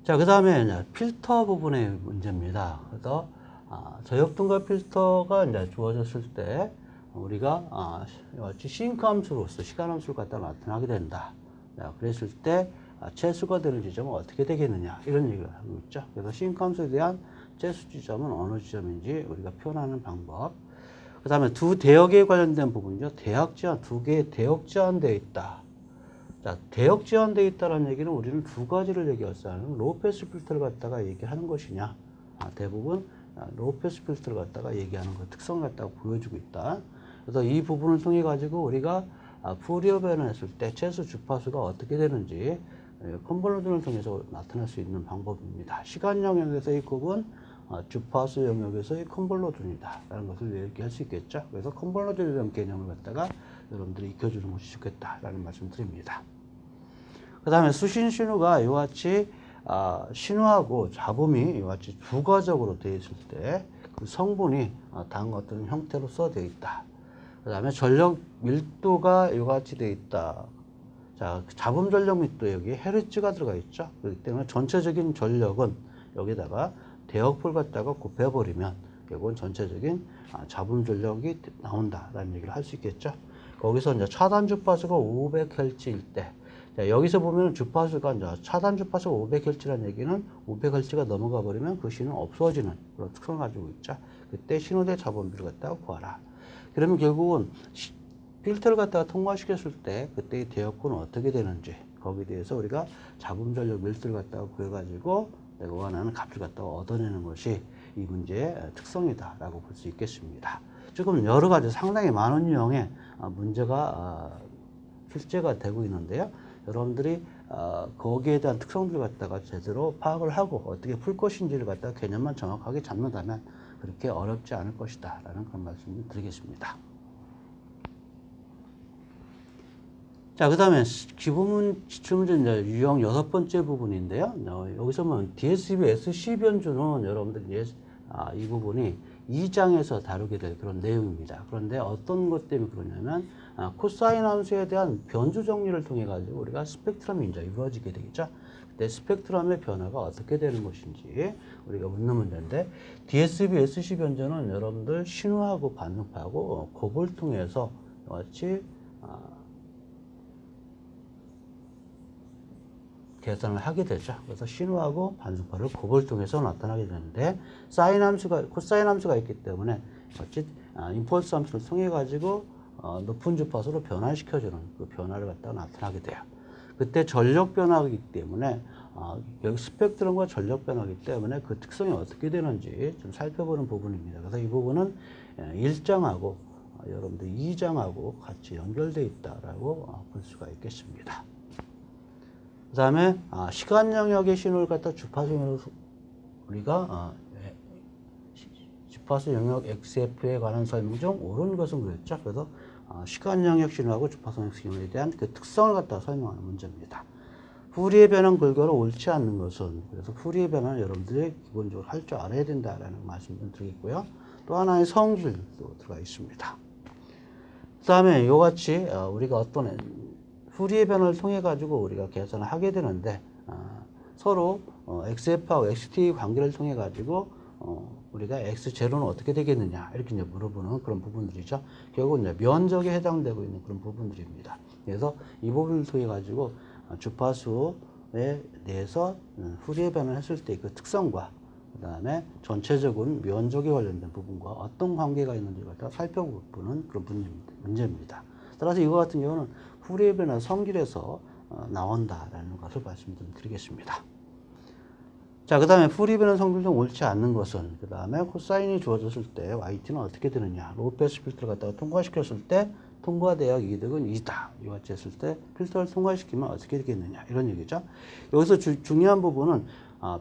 자, 그 다음에 이제 필터 부분의 문제입니다. 그래서 저역등가 필터가 이제 주어졌을 때 우리가 싱크 함수로서 시간 함수를 갖다 나타나게 된다. 자, 그랬을 때 최수가 되는 지점은 어떻게 되겠느냐 이런 얘기를 하고 있죠. 그래서 싱크 함수에 대한 최수 지점은 어느 지점인지 우리가 표현하는 방법. 그 다음에 두 대역에 관련된 부분이죠. 대역 제한, 두 개의 대역 제한되어 있다. 자, 대역 제한되어 있다는 얘기는 우리는 두 가지를 얘기할 수 있는 로우패스 필터를 갖다가 얘기하는 것이냐. 대부분 로우패스 필터를 갖다가 얘기하는 것, 특성을 갖다가 보여주고 있다. 그래서 이 부분을 통해 가지고 우리가 푸리어 변환을 했을 때 최소 주파수가 어떻게 되는지 컨볼루션을 통해서 나타낼 수 있는 방법입니다. 시간 영역에서의 곱은 주파수 영역에서의 컨볼루션이다 라는 것을 얘기할 수 있겠죠. 그래서 컨볼루션이라는 개념을 갖다가 여러분들이 익혀주는 것이 좋겠다라는 말씀 드립니다. 그 다음에 수신 신호가 이와 같이 신호하고 잡음이 이와 같이 부가적으로 되어 있을 때 그 성분이 다음과 같은 형태로서 되어 있다. 그 다음에 전력 밀도가 이와 같이 되어 있다. 자, 잡음 전력 밀도 여기 헤르츠가 들어가 있죠. 그렇기 때문에 전체적인 전력은 여기다가 대역풀 갖다가 곱해버리면 결국은 전체적인 잡음 전력이 나온다라는 얘기를 할 수 있겠죠. 거기서 이제 차단 주파수가 500Hz일 때, 자, 여기서 보면 주파수가 이제 차단 주파수가 500Hz라는 얘기는 500Hz가 넘어가 버리면 그 신호는 없어지는 그런 특성을 가지고 있죠. 그때 신호대 잡음비를 갖다가 구하라. 그러면 결국은 필터를 갖다가 통과시켰을 때 그때의 대역포는 어떻게 되는지 거기에 대해서 우리가 잡음 전력 밀도를 갖다가 구해가지고 내가 원하는 값을 갖다가 얻어내는 것이 이 문제의 특성이다라고 볼 수 있겠습니다. 지금 여러 가지 상당히 많은 유형의 문제가 출제가 되고 있는데요. 여러분들이 거기에 대한 특성들을 갖다가 제대로 파악을 하고 어떻게 풀 것인지를 갖다가 개념만 정확하게 잡는다면 그렇게 어렵지 않을 것이다 라는 그런 말씀을 드리겠습니다. 자, 그 다음에 기본 지출문제 유형 6번째 부분인데요. 여기서 보면 DSB SC 변주는 여러분들이 이 부분이 2장에서 다루게 될 그런 내용입니다. 그런데 어떤 것 때문에 그러냐면 코사인 함수에 대한 변주 정리를 통해 가지고 우리가 스펙트럼이 이제 이루어지게 되겠죠. 그때 스펙트럼의 변화가 어떻게 되는 것인지 우리가 묻는 문제인데, DSB SC 변주는 여러분들 신호하고 반응파하고 곱을 통해서 같이 계산을 하게 되죠. 그래서 신호하고 반응파를 곱을 통해서 나타나게 되는데, 사인 함수가, 코사인 함수가 있기 때문에 어찌 임펄스 함수를 통해 가지고 높은 주파수로 변화시켜주는 그 변화를 갖다가 나타나게 돼요. 그때 전력 변화이기 때문에 여기 스펙트럼과 전력 변화이기 때문에 그 특성이 어떻게 되는지 좀 살펴보는 부분입니다. 그래서 이 부분은 1장하고 여러분들 2장하고 같이 연결되어 있다라고 볼 수가 있겠습니다. 그 다음에 시간 영역의 신호를 갖다 주파수 영역으로 우리가 주파수 영역 XF에 관한 설명 중 옳은 것은 그랬죠. 그래서 시간 영역 신호하고 주파수 영역 신호에 대한 그 특성을 갖다 설명하는 문제입니다. 푸리에 변환 근거로 옳지 않는 것은, 그래서 푸리에 변환은 여러분들이 기본적으로 할 줄 알아야 된다라는 말씀 좀 드리겠고요. 또 하나의 성질도 들어가 있습니다. 그 다음에 이같이 우리가 어떤 푸리에 변화를 통해 가지고 우리가 계산을 하게 되는데 서로 XF하고 XT 관계를 통해 가지고 우리가 X0는 어떻게 되겠느냐 이렇게 이제 물어보는 그런 부분들이죠. 결국 이제 면적에 해당되고 있는 그런 부분들입니다. 그래서 이 부분을 통해 가지고 주파수에 대해서 푸리에 변환을 했을 때 그 특성과 그 다음에 전체적인 면적에 관련된 부분과 어떤 관계가 있는지를 갖다 살펴보는 그런 문제입니다. 따라서 이거 같은 경우는 푸리에 변환 성질에서 나온다라는 것을 말씀 좀 드리겠습니다. 자, 그 다음에 푸리에 변환 성질 중 옳지 않는 것은, 그 다음에 코사인이 주어졌을 때 YT는 어떻게 되느냐. 로우패스 필터를 갖다가 통과시켰을 때 통과대역 이득은 2다. 이와 같이 했을 때 필터를 통과시키면 어떻게 되겠느냐. 이런 얘기죠. 여기서 중요한 부분은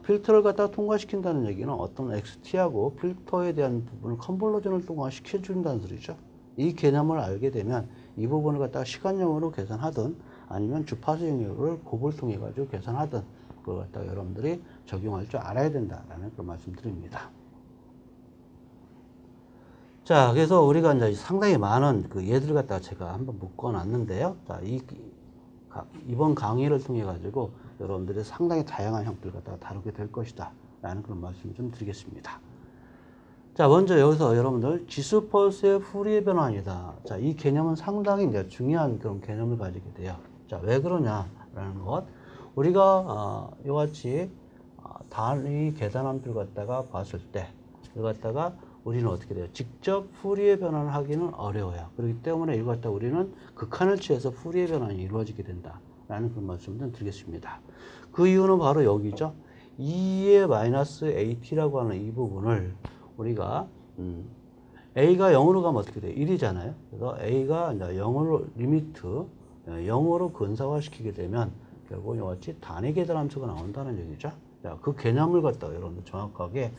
필터를 갖다가 통과시킨다는 얘기는 어떤 XT하고 필터에 대한 부분을 컨볼루션을 통과시켜준다는 소리죠. 이 개념을 알게 되면 이 부분을 갖다가 시간형으로 계산하든 아니면 주파수 영역을 곱을 통해 가지고 계산하든 그걸 갖다가 여러분들이 적용할 줄 알아야 된다라는 그런 말씀 드립니다. 자, 그래서 우리가 이제 상당히 많은 그 예들 갖다가 제가 한번 묶어 놨는데요. 자, 이번 강의를 통해 가지고 여러분들이 상당히 다양한 형태를 갖다가 다루게 될 것이다 라는 그런 말씀을 좀 드리겠습니다. 자, 먼저 여기서 여러분들 지수 펄스의 푸리에 변환이다. 자, 이 개념은 상당히 이제 중요한 그런 개념을 가지게 돼요. 자, 왜 그러냐라는 것. 우리가 이와 같이 단위 계산함수를 갖다가 봤을 때 이걸 갖다가 우리는 어떻게 돼요? 직접 푸리에 변환을 하기는 어려워요. 그렇기 때문에 이걸 갖다 우리는 극한을 취해서 푸리에 변환이 이루어지게 된다 라는 그런 말씀을 좀 드리겠습니다. 그 이유는 바로 여기죠. 2의 마이너스 AT라고 하는 이 부분을 우리가 A가 0으로 가면 어떻게 돼요? 1이잖아요. 그래서 A가 이제 0으로 리미트 0으로 근사화시키게 되면 결국 이와 같이 단위 계산함수가 나온다는 얘기죠. 자, 그 개념을 갖다가 여러분들 정확하게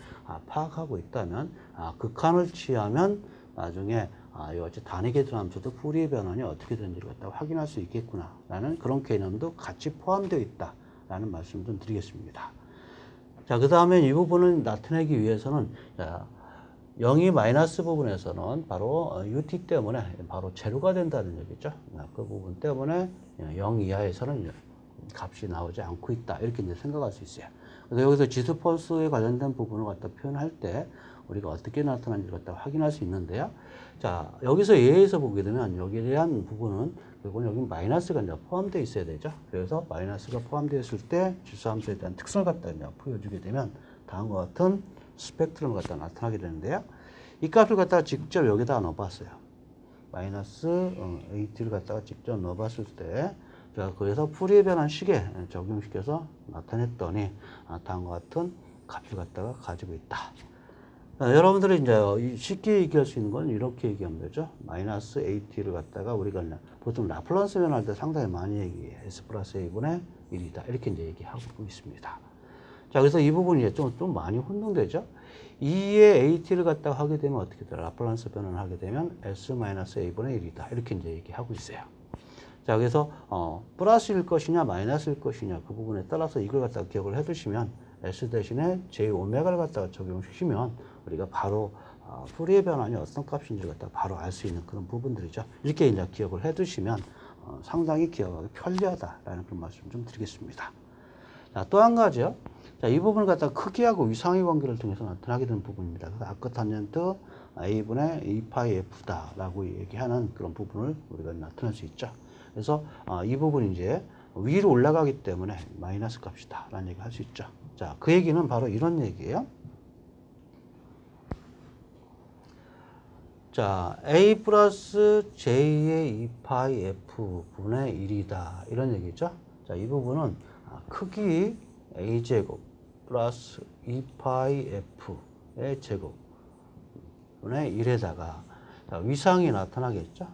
파악하고 있다면 극한을 취하면 나중에 이와 같이 단위 계산함수도 푸리에 변환이 어떻게 되는지를 갖다가 확인할 수 있겠구나 라는 그런 개념도 같이 포함되어 있다 라는 말씀 좀 드리겠습니다. 자, 그 다음에 이 부분을 나타내기 위해서는 0이 마이너스 부분에서는 바로 UT 때문에 바로 제로가 된다는 얘기죠. 그 부분 때문에 0 이하에서는 값이 나오지 않고 있다. 이렇게 이제 생각할 수 있어요. 그래서 여기서 지수 펄스에 관련된 부분을 갖다 표현할 때 우리가 어떻게 나타나는지를 갖다 확인할 수 있는데요. 자, 여기서 예에서 보게 되면 여기에 대한 부분은 결국은 여기 마이너스가 이제 포함되어 있어야 되죠. 그래서 마이너스가 포함되어 있을 때 지수함수에 대한 특성을 갖다 이제 보여주게 되면 다음과 같은 스펙트럼을 갖다 나타나게 되는데요. 이 값을 갖다가 직접 여기다 넣어봤어요. 마이너스 AT를 갖다가 직접 넣어봤을 때, 자, 그래서 푸리에 변환 식에 적용시켜서 나타냈더니 다음과 같은 값을 갖다가 가지고 있다. 자, 여러분들이 이제 쉽게 얘기할 수 있는 건 이렇게 얘기하면 되죠. 마이너스 AT를 갖다가 우리가 보통 라플란스 변화할 때 상당히 많이 얘기해요. S 플러스 A분의 1이다. 이렇게 이제 얘기하고 있습니다. 자, 그래서 이 부분이 이제 좀 많이 혼동되죠. 2의 AT를 갖다가 하게 되면 어떻게 돼요? 라플란스 변환을 하게 되면 S-A분의 1이다. 이렇게 이제 얘기하고 있어요. 자, 그래서, 플러스일 것이냐, 마이너스일 것이냐, 그 부분에 따라서 이걸 갖다가 기억을 해 두시면 S 대신에 J 오메가를 갖다가 적용시키면 우리가 바로, 푸리에 변환이 어떤 값인지를 갖다가 바로 알 수 있는 그런 부분들이죠. 이렇게 이제 기억을 해 두시면 상당히 기억하기 편리하다라는 그런 말씀 좀 드리겠습니다. 자, 또 한 가지요. 자, 이 부분을 갖다가 크기하고 위상의 관계를 통해서 나타나게 되는 부분입니다. 그래서 아크탄젠트 A분의 2파이 F다 라고 얘기하는 그런 부분을 우리가 나타낼 수 있죠. 그래서 이 부분이 이제 위로 올라가기 때문에 마이너스 값이다 라는 얘기를 할 수 있죠. 자, 그 얘기는 바로 이런 얘기예요. 자, A 플러스 J의 2파이 F분의 1이다 이런 얘기죠. 자, 이 부분은 크기 A제곱 플러스 2파이 F의 제곱분의 1에다가 위상이 나타나겠죠.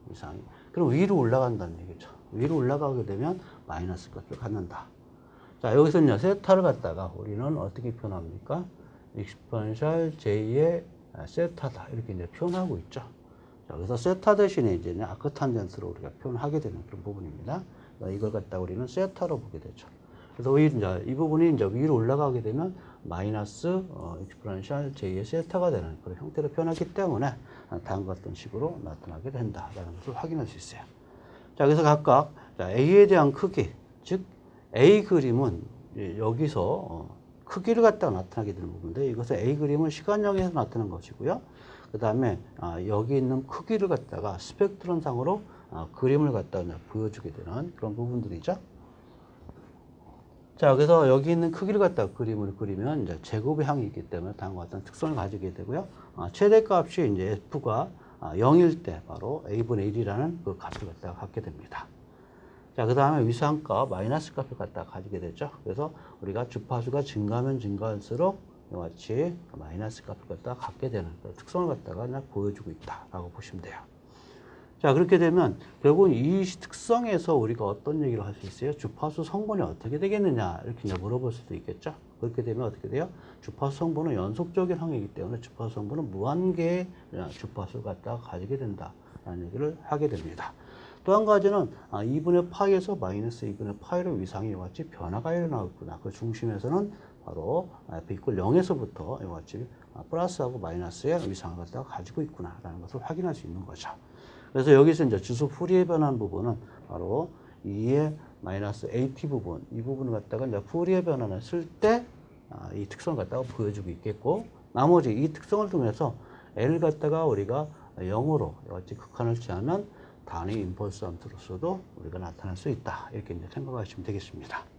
위상이. 그럼 위로 올라간다는 얘기죠. 위로 올라가게 되면 마이너스 값을 갖는다. 자, 여기서는요, 세타를 갖다가 우리는 어떻게 표현합니까? 익스포넨셜 J의 세타다. 이렇게 이제 표현하고 있죠. 자, 그래서 세타 대신에 이제 아크탄젠트로 우리가 표현하게 되는 그런 부분입니다. 이걸 갖다 우리는 세타로 보게 되죠. 그래서 이제 이 부분이 이제 위로 올라가게 되면 마이너스 익스포넨셜 J의 세타가 되는 그런 형태로 표현하기 때문에 다음과 같은 식으로 나타나게 된다라는 것을 확인할 수 있어요. 자, 그래서 각각 A에 대한 크기, 즉 A 그림은 여기서 크기를 갖다가 나타나게 되는 부분인데 이것은 A 그림은 시간형에서 나타나는 것이고요. 그 다음에 여기 있는 크기를 갖다가 스펙트럼 상으로 그림을 갖다가 보여주게 되는 그런 부분들이죠. 자, 그래서 여기 있는 크기를 갖다가 그림을 그리면 이제 제곱의 항이 있기 때문에 다음과 같은 특성을 가지게 되고요. 최대값이 이제 F가 0일 때 바로 A분의 1이라는 그 값을 갖다가 갖게 됩니다. 자, 그 다음에 위상값, 마이너스 값을 갖다가 가지게 되죠. 그래서 우리가 주파수가 증가하면 증가할수록 이와 같이 마이너스 값을 갖다가 갖게 되는 그 특성을 갖다가 그냥 보여주고 있다라고 보시면 돼요. 자, 그렇게 되면 결국은 이 특성에서 우리가 어떤 얘기를 할 수 있어요? 주파수 성분이 어떻게 되겠느냐 이렇게 이제 물어볼 수도 있겠죠. 그렇게 되면 어떻게 돼요? 주파수 성분은 연속적인 항이기 때문에 주파수 성분은 무한계의 주파수를 갖다가 가지게 된다라는 얘기를 하게 됩니다. 또 한 가지는 2분의 파이에서 마이너스 2분의 파이로 위상이 이와 같이 변화가 일어나고 있구나. 그 중심에서는 바로 F 이퀄 0에서부터 이와 같이 플러스하고 마이너스의 위상을 갖다가 가지고 있구나라는 것을 확인할 수 있는 거죠. 그래서 여기서 이제 주소 풀이에 변한 부분은 바로 2의 마이너스 AT 부분, 이 부분을 갖다가 이제 푸리에 변환을 쓸 때 이 특성을 갖다가 보여주고 있겠고, 나머지 이 특성을 통해서 L 갖다가 우리가 0으로 같이 극한을 취하면 단위 임펄스 함수로서도 우리가 나타낼 수 있다. 이렇게 이제 생각하시면 되겠습니다.